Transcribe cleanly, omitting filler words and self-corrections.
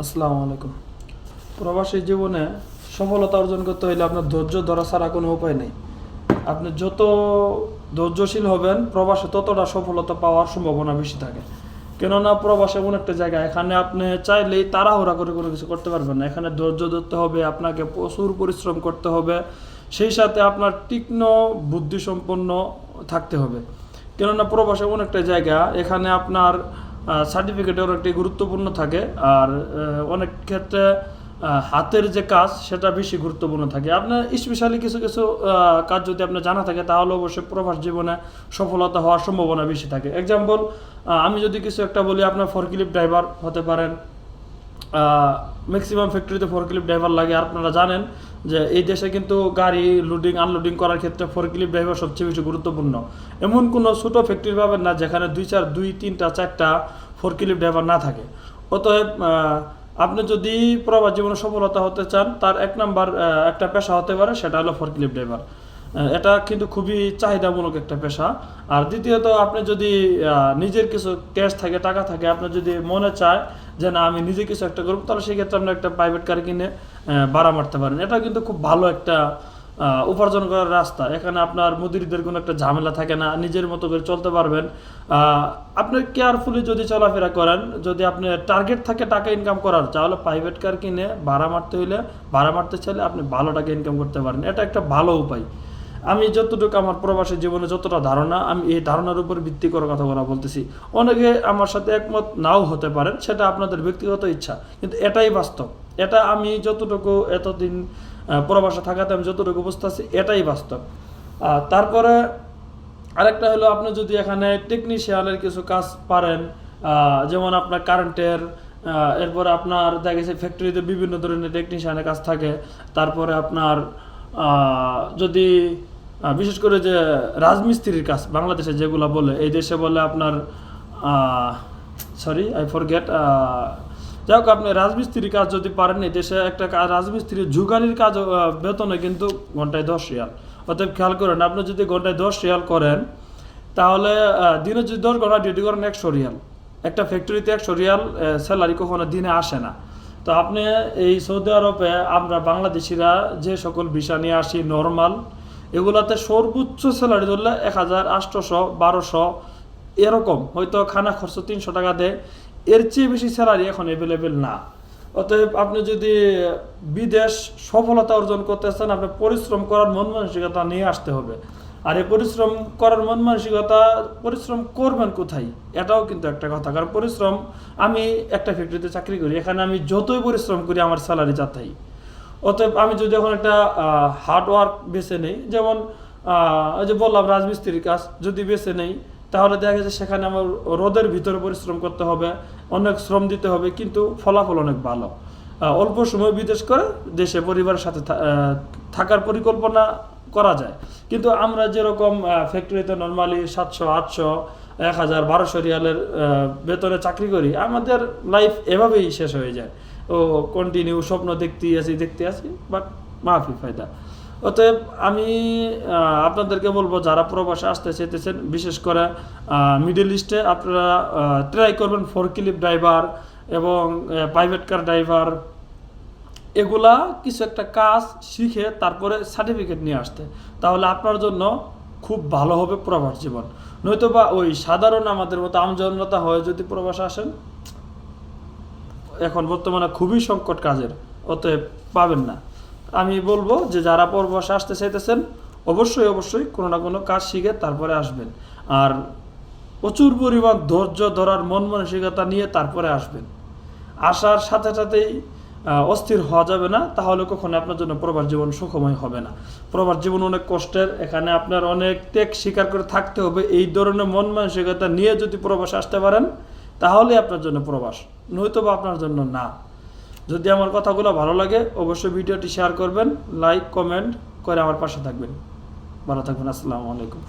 আসসালামু আলাইকুম। প্রবাসী জীবনে সফলতা অর্জন করতে হলে আপনার ধৈর্য ধরা ছাড়া কোনো উপায় নেই। আপনি যত ধৈর্যশীল হবেন প্রবাসে ততটা সফলতা পাওয়ার সম্ভাবনা বেশি থাকে। কেননা প্রবাস এমন একটা জায়গা, এখানে আপনি চাইলেই তাড়াহুড়া করে কোনো কিছু করতে পারবেন না। এখানে ধৈর্য ধরতে হবে, আপনাকে প্রচুর পরিশ্রম করতে হবে, সেই সাথে আপনার তীক্ষ্ণ বুদ্ধিসম্পন্ন থাকতে হবে। কেননা প্রবাস এমন একটা জায়গা, এখানে আপনার সার্টিফিকেটের একটি গুরুত্বপূর্ণ থাকে। আর অনেক ক্ষেত্রে হাতের যে কাজ সেটা বেশি গুরুত্বপূর্ণ থাকে। আপনার স্পেশালি কিছু কিছু কাজ যদি আপনার জানা থাকে তাহলে অবশ্যই প্রবাস জীবনে সফলতা হওয়ার সম্ভাবনা বেশি থাকে। এক্সাম্পল, আমি যদি কিছু একটা বলি, আপনার ফরক্লিফট ড্রাইভার হতে পারেন। ম্যাক্সিমাম ফ্যাক্টরিতে ফরক্লিফট ড্রাইভার লাগে। আপনারা জানেন যে এই দেশে কিন্তু গাড়ি লোডিং আনলোডিং করার ক্ষেত্রে ফরক্লিফট ড্রাইভার সবচেয়ে বেশি গুরুত্বপূর্ণ। এমন কোনো ছোটো ফ্যাক্টরি পাবেন না যেখানে দুই তিনটা চারটা ফরক্লিফট ড্রাইভার না থাকে। অতএব আপনি যদি প্রবাস জীবনে সফলতা হতে চান, তার এক নাম্বার একটা পেশা হতে পারে, সেটা হলো ফরক্লিফট ড্রাইভার। এটা কিন্তু খুবই চাহিদামূলক একটা পেশা। আর দ্বিতীয়ত, আপনি যদি নিজের কিছু ক্যাশ থাকে, টাকা থাকে, আপনার যদি মনে চায় যে না আমি নিজে কিছু একটা করবো, তাহলে সেক্ষেত্রে আপনি একটা প্রাইভেট কার কিনে ভাড়া মারতে পারেন। এটা কিন্তু খুব ভালো একটা উপার্জন করার রাস্তা। এখানে আপনার মুদিরদের কোনো একটা ঝামেলা থাকে না, নিজের মতো করে চলতে পারবেন। আপনি কেয়ারফুলি যদি চলাফেরা করেন, যদি আপনি টার্গেট থাকে টাকা ইনকাম করার, তাহলে প্রাইভেট কার কিনে ভাড়া মারতে চাইলে আপনি ভালো টাকা ইনকাম করতে পারেন। এটা একটা ভালো উপায়। আমি যতটুকু আমার প্রবাসী জীবনে যতটা ধারণা, আমি এই ধারণার উপর ভিত্তি করে কথাগুলো বলতেছি। অনেকে আমার সাথে একমত নাও হতে পারেন, সেটা আপনাদের ব্যক্তিগত ইচ্ছা, কিন্তু এটাই বাস্তব। এটা আমি যতটুকু এতদিন প্রবাসে থাকাতে আমি যতটুকু বুঝতে পারছি, এটাই বাস্তব। তারপরে আরেকটা হলো, আপনি যদি এখানে টেকনিশিয়ানের কিছু কাজ পারেন, যেমন আপনার কারেন্টের, এরপরে আপনার দেখা গেছে ফ্যাক্টরিতে বিভিন্ন ধরনের টেকনিশিয়ানের কাজ থাকে। তারপরে আপনার যদি বিশেষ করে যে রাজমিস্ত্রির কাজ বাংলাদেশে যেগুলো বলে, এই দেশে বলে আপনার সরি আই ফরগেট, যাই হোক, আপনি রাজমিস্ত্রির কাজ যদি পারেন, এই দেশে একটা রাজমিস্ত্রির যুগালির কাজ বেতনে কিন্তু ঘন্টায় 10 রিয়াল। অতএব খেয়াল করেন, আপনি যদি ঘন্টায় 10 রিয়াল করেন, তাহলে দিনে যদি 10 ঘন্টা ডিউটি করেন 100 রিয়াল। একটা ফ্যাক্টরিতে 100 রিয়াল স্যালারি কখনো দিনে আসে না। তো আপনি এই সৌদি আরবে আমরা বাংলাদেশিরা যে সকল ভিসা নিয়ে আসি নর্মাল, এগুলাতে সর্বোচ্চ স্যালারি ধরলে 1800 1200 এরকম, হয়তো খানা খরচ 300 টাকা দেয়। এর চেয়ে বেশি স্যালারি এখন অ্যাভেলেবেল না। অতএব আপনি যদি বিদেশ সফলতা অর্জন করতে চান, আপনি পরিশ্রম করার মন মানসিকতা নিয়ে আসতে হবে। আর এই পরিশ্রম করার মন মানসিকতা, পরিশ্রম করবেন কোথায়, এটাও কিন্তু একটা কথা। কারণ পরিশ্রম, আমি একটা ফ্যাক্টরিতে চাকরি করি, এখানে আমি যতই পরিশ্রম করি আমার স্যালারি যাতাই। অতএব আমি যদি এখন একটা হার্ড ওয়ার্ক বেছে নেই, যেমন ওই যে বললাম রাজমিস্ত্রির কাজ যদি বেছে নেই, তাহলে দেখা যাচ্ছে সেখানে আমার রোদের ভিতরে পরিশ্রম করতে হবে, অনেক শ্রম দিতে হবে, কিন্তু ফলাফল অনেক ভালো। অল্প সময় বিদেশ করে দেশে পরিবারের সাথে থাকার পরিকল্পনা করা যায়। কিন্তু আমরা যেরকম ফ্যাক্টরিতে নর্মালি 700 800 1000 1200 রিয়ালের বেতনে চাকরি করি, আমাদের লাইফ এভাবেই শেষ হয়ে যায়। ও কন্টিনিউ স্বপ্ন দেখতে আসি, বাট মাফি ফায়দা। অতএব আমি আপনাদেরকে বলবো, যারা প্রবাসে আসতে চাইতেছেন, বিশেষ করে মিডল ইস্টে, আপনারা ট্রাই করবেন ফরক্লিফট ড্রাইভার এবং প্রাইভেট কার ড্রাইভার, এগুলা কিছু একটা কাজ শিখে তারপরে সার্টিফিকেট নিয়ে আসতে। তাহলে আপনার জন্য খুব ভালো হবে প্রবাস জীবন। নয়তো বা ওই সাধারণ আমাদের মতো আমজনতা হয়ে যদি প্রবাসে আসেন, এখন বর্তমানে খুবই সংকট কাজের, অতএব পাবেন না। আমি বলবো যে যারা প্রবাসে আসতে চাইতেছেন, অবশ্যই কোনো না কোনো কাজ শিখে তারপরে আসবেন। আর প্রচুর পরিমাণ ধৈর্য ধরার মন মানসিকতা নিয়ে তারপরে আসবেন। আসার সাথে সাথেই অস্থির হওয়া যাবে না, তাহলে কখনো আপনার জন্য প্রবাস জীবন সুখময় হবে না। প্রবাস জীবন অনেক কষ্টের, এখানে আপনার অনেক ত্যাগ স্বীকার করে থাকতে হবে। এই ধরনের মন মানসিকতা নিয়ে যদি প্রবাসে আসতে পারেন, তাহলে আপনার জন্য প্রবাস, নয়তো বা আপনার জন্য না। যদি আমার কথাগুলো ভালো লাগে, অবশ্যই ভিডিওটি শেয়ার করবেন, লাইক কমেন্ট করে আমার পাশে থাকবেন। ভালো থাকবেন। আসসালামু আলাইকুম।